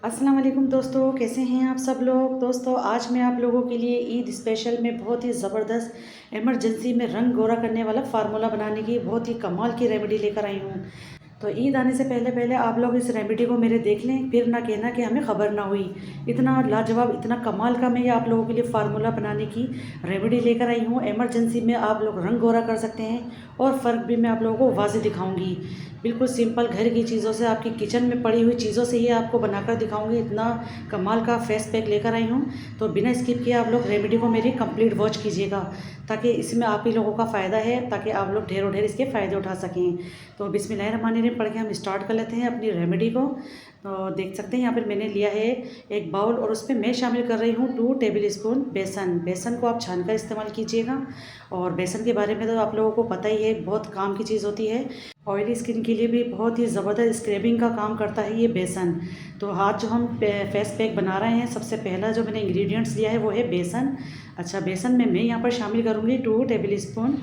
अस्सलाम वालेकुम दोस्तों, कैसे हैं आप सब लोग। दोस्तों आज मैं आप लोगों के लिए ईद स्पेशल में बहुत ही ज़बरदस्त इमरजेंसी में रंग गोरा करने वाला फार्मूला बनाने की बहुत ही कमाल की रेमेडी लेकर आई हूँ। तो ईद आने से पहले पहले आप लोग इस रेमेडी को मेरे देख लें, फिर ना कहना कि हमें ख़बर ना हुई। इतना लाजवाब, इतना कमाल का मैं ये आप लोगों के लिए फार्मूला बनाने की रेमेडी लेकर आई हूँ। इमरजेंसी में आप लोग रंग गोरा कर सकते हैं और फ़र्क भी मैं आप लोगों को वाज़ेह दिखाऊंगी। बिल्कुल सिंपल घर की चीज़ों से, आपकी किचन में पड़ी हुई चीज़ों से ये आपको बनाकर दिखाऊंगी। इतना कमाल का फेस पैक लेकर आई हूँ। तो बिना स्किप किए आप लोग रेमेडी को मेरी कंप्लीट वॉच कीजिएगा, ताकि इसमें आप ही लोगों का फ़ायदा है, ताकि आप लोग ढेरों ढेर इसके फ़ायदे उठा सकें। तो बिस्मिल्लाहिर्रहमानिर्रहीम पढ़ के हम स्टार्ट कर लेते हैं अपनी रेमेडी को। तो देख सकते हैं यहाँ पर मैंने लिया है एक बाउल, और उस पर मैं शामिल कर रही हूँ 2 टेबल स्पून बेसन। बेसन को आप छान कर इस्तेमाल कीजिएगा। और बेसन के बारे में तो आप लोगों को पता ही है, बहुत काम की चीज़ होती है। ऑयली स्किन के लिए भी बहुत ही ज़बरदस्त स्क्रैबिंग का काम करता है ये बेसन। तो आज जो हम फेस पैक बना रहे हैं, सबसे पहला जो मैंने इंग्रेडिएंट्स लिया है वो है बेसन। अच्छा, बेसन में मैं यहाँ पर शामिल करूँगी 2 टेबल स्पून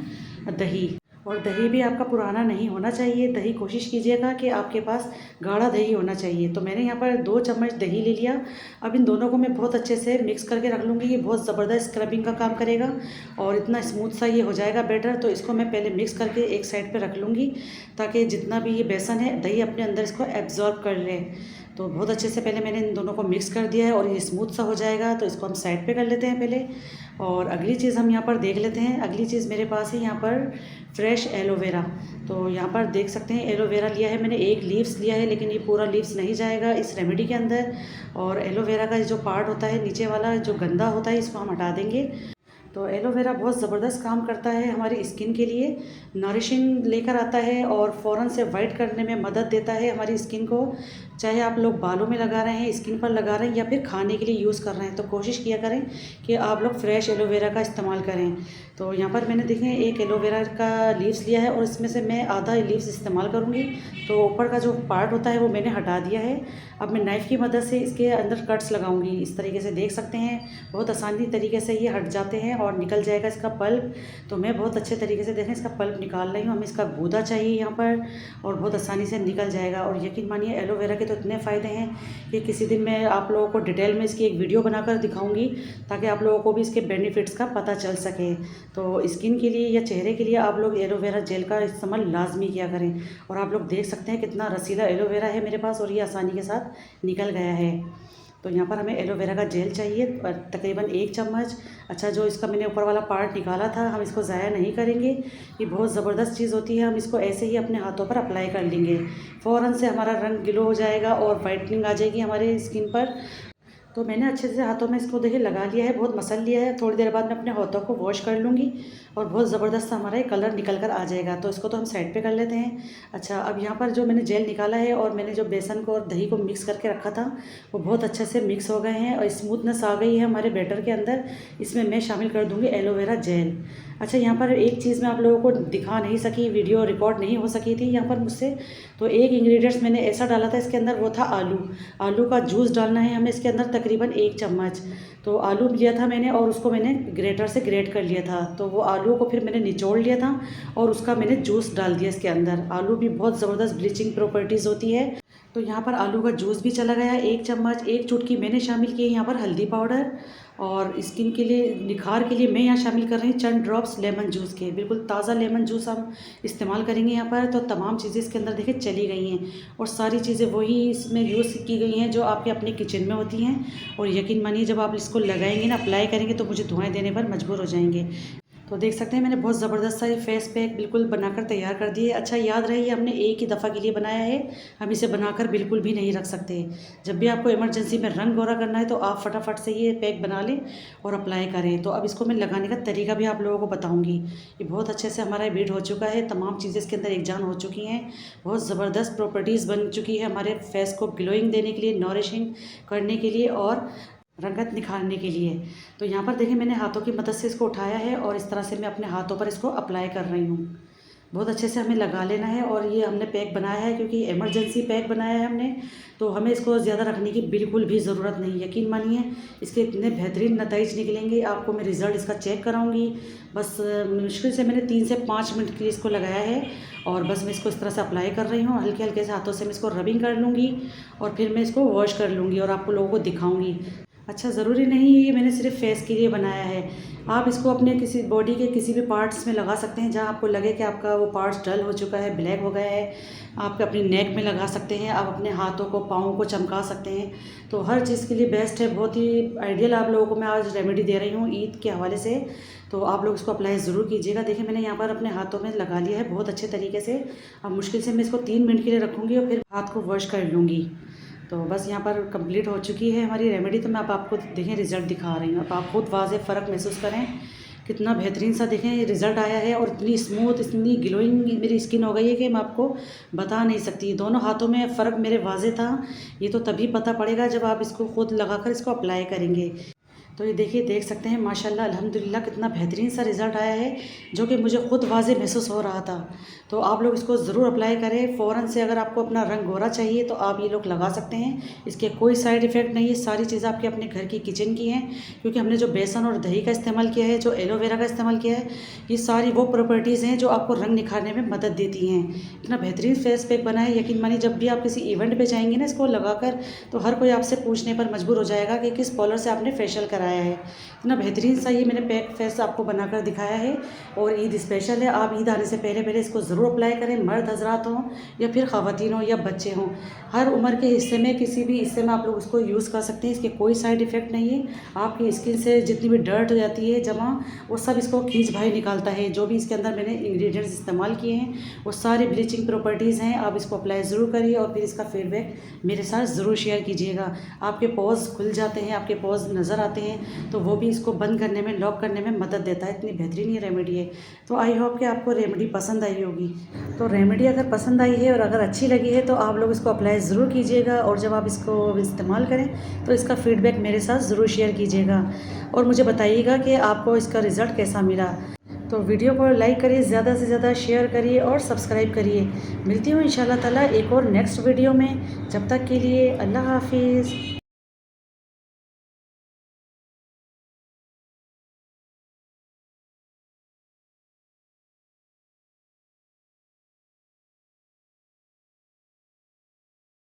दही। और दही भी आपका पुराना नहीं होना चाहिए। दही कोशिश कीजिएगा कि आपके पास गाढ़ा दही होना चाहिए। तो मैंने यहाँ पर 2 चम्मच दही ले लिया। अब इन दोनों को मैं बहुत अच्छे से मिक्स करके रख लूँगी। ये बहुत ज़बरदस्त स्क्रबिंग का काम करेगा और इतना स्मूथ सा ये हो जाएगा बैटर। तो इसको मैं पहले मिक्स करके एक साइड पर रख लूँगी, ताकि जितना भी ये बेसन है दही अपने अंदर इसको एब्जॉर्ब कर ले। तो बहुत अच्छे से पहले मैंने इन दोनों को मिक्स कर दिया है और ये स्मूथ सा हो जाएगा। तो इसको हम साइड पे कर लेते हैं पहले। और अगली चीज़ हम यहाँ पर देख लेते हैं। अगली चीज़ मेरे पास है यहाँ पर फ्रेश एलोवेरा। तो यहाँ पर देख सकते हैं एलोवेरा लिया है मैंने, 1 लीव्स लिया है, लेकिन ये पूरा लीव्स नहीं जाएगा इस रेमेडी के अंदर। और एलोवेरा का जो पार्ट होता है नीचे वाला, जो गंदा होता है, इसको हम हटा देंगे। तो एलोवेरा बहुत ज़बरदस्त काम करता है हमारी स्किन के लिए। नरिशिंग लेकर आता है और फ़ौरन से वाइट करने में मदद देता है हमारी स्किन को। चाहे आप लोग बालों में लगा रहे हैं, स्किन पर लगा रहे हैं, या फिर खाने के लिए यूज़ कर रहे हैं, तो कोशिश किया करें कि आप लोग फ्रेश एलोवेरा का इस्तेमाल करें। तो यहाँ पर मैंने देखें 1 एलोवेरा का लीव्स लिया है और इसमें से मैं आधा लीव्स इस्तेमाल करूँगी। तो ऊपर का जो पार्ट होता है वो मैंने हटा दिया है। अब मैं नाइफ़ की मदद से इसके अंदर कट्स लगाऊंगी। इस तरीके से देख सकते हैं, बहुत आसानी तरीके से ये हट जाते हैं और निकल जाएगा इसका पल्प। तो मैं बहुत अच्छे तरीके से देखें इसका पल्प निकाल रही हूँ। हमें इसका गूदा चाहिए यहाँ पर, और बहुत आसानी से निकल जाएगा। और यकीन मानिए एलोवेरा के तो इतने फ़ायदे हैं कि किसी दिन मैं आप लोगों को डिटेल में इसकी एक वीडियो बनाकर दिखाऊंगी, ताकि आप लोगों को भी इसके बेनिफिट्स का पता चल सके। तो स्किन के लिए या चेहरे के लिए आप लोग एलोवेरा जेल का इस्तेमाल लाजमी किया करें। और आप लोग देख सकते हैं कितना रसीला एलोवेरा है मेरे पास, और ये आसानी के साथ निकल गया है। तो यहाँ पर हमें एलोवेरा का जेल चाहिए तकरीबन 1 चम्मच। अच्छा, जो इसका मैंने ऊपर वाला पार्ट निकाला था, हम इसको ज़ाया नहीं करेंगे। ये बहुत ज़बरदस्त चीज़ होती है। हम इसको ऐसे ही अपने हाथों पर अप्लाई कर लेंगे, फ़ौरन से हमारा रंग ग्लो हो जाएगा और वाइटनिंग आ जाएगी हमारे स्किन पर। तो मैंने अच्छे से हाथों में इसको देखिए लगा लिया है, बहुत मसल लिया है। थोड़ी देर बाद मैं अपने हाथों को वॉश कर लूँगी और बहुत ज़बरदस्त हमारा ये कलर निकल कर आ जाएगा। तो इसको तो हम साइड पे कर लेते हैं। अच्छा, अब यहाँ पर जो मैंने जेल निकाला है और मैंने जो बेसन को और दही को मिक्स करके रखा था, वो बहुत अच्छे से मिक्स हो गए हैं और स्मूथनेस आ गई है हमारे बैटर के अंदर। इसमें मैं शामिल कर दूँगी एलोवेरा जेल। अच्छा, यहाँ पर एक चीज़ मैं आप लोगों को दिखा नहीं सकी, वीडियो रिकॉर्ड नहीं हो सकी थी यहाँ पर मुझसे। तो एक इंग्रेडिएंट्स मैंने ऐसा डाला था इसके अंदर, वो था आलू। आलू का जूस डालना है हमें इसके अंदर तकरीबन 1 चम्मच। तो आलू लिया था मैंने और उसको मैंने ग्रेटर से ग्रेट कर लिया था। तो वो आलू को फिर मैंने निचोड़ लिया था और उसका मैंने जूस डाल दिया इसके अंदर। आलू भी बहुत ज़बरदस्त ब्लीचिंग प्रॉपर्टीज़ होती है। तो यहाँ पर आलू का जूस भी चला गया 1 चम्मच। 1 चुटकी मैंने शामिल की है यहाँ पर हल्दी पाउडर। और स्किन के लिए, निखार के लिए मैं यहाँ शामिल कर रही हूँ चंद ड्रॉप्स लेमन जूस के। बिल्कुल ताज़ा लेमन जूस हम इस्तेमाल करेंगे यहाँ पर। तो तमाम चीज़ें इसके अंदर देखिए चली गई हैं, और सारी चीज़ें वही इसमें यूज़ की गई हैं जो आपके अपने किचन में होती हैं। और यकीन मानिए जब आप इसको लगाएंगे ना, अप्लाई करेंगे, तो मुझे धुआं देने पर मजबूर हो जाएंगे। तो देख सकते हैं मैंने बहुत ज़बरदस्त सा ये फेस पैक बिल्कुल बनाकर तैयार कर दिए। अच्छा, याद रहे ये हमने एक ही दफ़ा के लिए बनाया है, हम इसे बनाकर बिल्कुल भी नहीं रख सकते। जब भी आपको इमरजेंसी में रंग गोरा करना है तो आप फटाफट से ये पैक बना लें और अप्लाई करें। तो अब इसको मैं लगाने का तरीका भी आप लोगों को बताऊँगी। ये बहुत अच्छे से हमारा बीट हो चुका है, तमाम चीज़ें इसके अंदर एक जान हो चुकी हैं। बहुत ज़बरदस्त प्रॉपर्टीज़ बन चुकी है हमारे फेस को ग्लोइंग देने के लिए, नॉरिशिंग करने के लिए और रंगत निखारने के लिए। तो यहाँ पर देखिए मैंने हाथों की मदद से इसको उठाया है और इस तरह से मैं अपने हाथों पर इसको अप्लाई कर रही हूँ। बहुत अच्छे से हमें लगा लेना है। और ये हमने पैक बनाया है क्योंकि इमरजेंसी पैक बनाया है हमने, तो हमें इसको ज़्यादा रखने की बिल्कुल भी ज़रूरत नहीं। यकीन मानिए इसके इतने बेहतरीन नतीजे निकलेंगे, आपको मैं रिज़ल्ट इसका चेक कराऊंगी। बस मुश्किल से मैंने 3 से 5 मिनट के लिए इसको लगाया है और बस मैं इसको इस तरह से अप्लाई कर रही हूँ। हल्के हल्के से हाथों से मैं इसको रबिंग कर लूँगी और फिर मैं इसको वॉश कर लूँगी और आपको लोगों को दिखाऊँगी। अच्छा, ज़रूरी नहीं है ये मैंने सिर्फ फेस के लिए बनाया है, आप इसको अपने किसी बॉडी के किसी भी पार्ट्स में लगा सकते हैं जहाँ आपको लगे कि आपका वो पार्ट्स डल हो चुका है, ब्लैक हो गया है। आप अपनी नेक में लगा सकते हैं, आप अपने हाथों को, पाँव को चमका सकते हैं। तो हर चीज़ के लिए बेस्ट है, बहुत ही आइडियल आप लोगों को मैं आज रेमेडी दे रही हूँ ईद के हवाले से। तो आप लोग इसको अप्लाई ज़रूर कीजिएगा। देखिए मैंने यहाँ पर अपने हाथों में लगा लिया है बहुत अच्छे तरीके से। अब मुश्किल से मैं इसको 3 मिनट के लिए रखूँगी और फिर हाथ को वॉश कर लूँगी। तो बस यहाँ पर कंप्लीट हो चुकी है हमारी रेमेडी। तो मैं अब आपको देखें रिज़ल्ट दिखा रही हूँ, अब आप खुद वाज़े फ़र्क महसूस करें कितना बेहतरीन सा देखें ये रिज़ल्ट आया है। और इतनी स्मूथ, इतनी ग्लोइंग मेरी स्किन हो गई है कि मैं आपको बता नहीं सकती। दोनों हाथों में फ़र्क मेरे वाज़े था, ये तो तभी पता पड़ेगा जब आप इसको खुद लगाकर इसको अप्लाई करेंगे। तो ये देखिए, देख सकते हैं माशाल्लाह अल्हम्दुलिल्लाह कितना बेहतरीन सा रिज़ल्ट आया है, जो कि मुझे खुद वाज़े महसूस हो रहा था। तो आप लोग इसको ज़रूर अप्लाई करें फ़ौरन से। अगर आपको अपना रंग गोरा चाहिए तो आप ये लोग लगा सकते हैं, इसके कोई साइड इफ़ेक्ट नहीं है। सारी चीज़ें आपके अपने घर की किचन की हैं, क्योंकि हमने जो बेसन और दही का इस्तेमाल किया है, जो एलोवेरा का इस्तेमाल किया है, ये सारी वो प्रॉपर्टीज़ हैं जो आपको रंग निखारने में मदद देती हैं। इतना बेहतरीन फेस पैक बना है, यकीन मानिए जब भी आप किसी इवेंट पे जाएंगे ना इसको लगाकर, तो हर कोई आपसे पूछने पर मजबूर हो जाएगा कि किस पार्लर से आपने फेशियल कराया है। इतना बेहतरीन सा ये मैंने पैक फेस आपको बनाकर दिखाया है। और ईद स्पेशल है, आप ईद आने से पहले पहले इसको ज़रूर अप्लाई करें। मर्द हजरात हों या फिर ख़वातीन हों या बच्चे हों, हर उम्र के हिस्से में, किसी भी हिस्से में आप लोग इसको यूज़ कर सकते हैं। इसके कोई साइड इफ़ेक्ट नहीं है। आपकी स्किन से जितनी भी डर्ट हो जाती है जमा, वो सब इसको खींच भाई निकालता है। जो भी इसके अंदर मैंने इंग्रेडिएंट्स इस्तेमाल किए हैं वो सारी ब्लीचिंग प्रॉपर्टीज़ हैं। आप इसको अप्लाई ज़रूर करिए और फिर इसका फीडबैक मेरे साथ ज़रूर शेयर कीजिएगा। आपके पोज़ खुल जाते हैं, आपके पोज़ नज़र आते हैं, तो वो भी इसको बंद करने में, लॉक करने में मदद देता है। इतनी बेहतरीन ये रेमेडी है। तो आई होप कि आपको रेमेडी पसंद आई होगी। तो रेमेडी अगर पसंद आई है और अगर अच्छी लगी है तो आप लोग इसको अप्लाई ज़रूर कीजिएगा। और जब आप इसको इस्तेमाल करें तो इसका फ़ीडबैक मेरे साथ ज़रूर शेयर कीजिएगा और मुझे बताइएगा कि आपको इसका रिज़ल्ट कैसा मिला। तो वीडियो को लाइक करिए, ज़्यादा से ज़्यादा शेयर करिए और सब्सक्राइब करिए। मिलती हूँ इंशाल्लाह ताला एक और नेक्स्ट वीडियो में। जब तक के लिए अल्लाह हाफिज़।